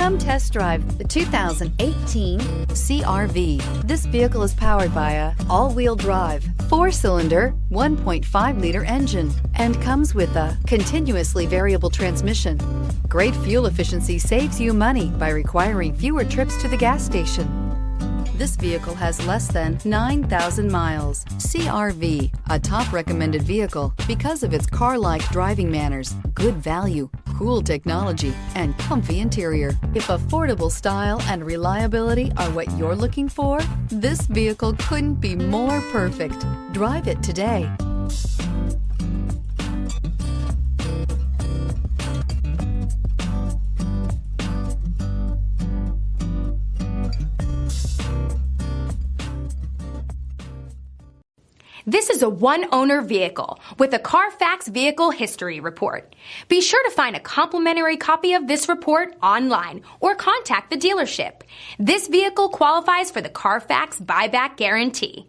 Come test drive the 2018 CR-V. This vehicle is powered by a all-wheel drive, 4-cylinder, 1.5-liter engine and comes with a continuously variable transmission. Great fuel efficiency saves you money by requiring fewer trips to the gas station. This vehicle has less than 9,000 miles. CR-V, a top recommended vehicle because of its car-like driving manners, good value, cool technology, and comfy interior. If affordable style and reliability are what you're looking for, this vehicle couldn't be more perfect. Drive it today. This is a one-owner vehicle with a Carfax Vehicle History Report. Be sure to find a complimentary copy of this report online or contact the dealership. This vehicle qualifies for the Carfax Buyback Guarantee.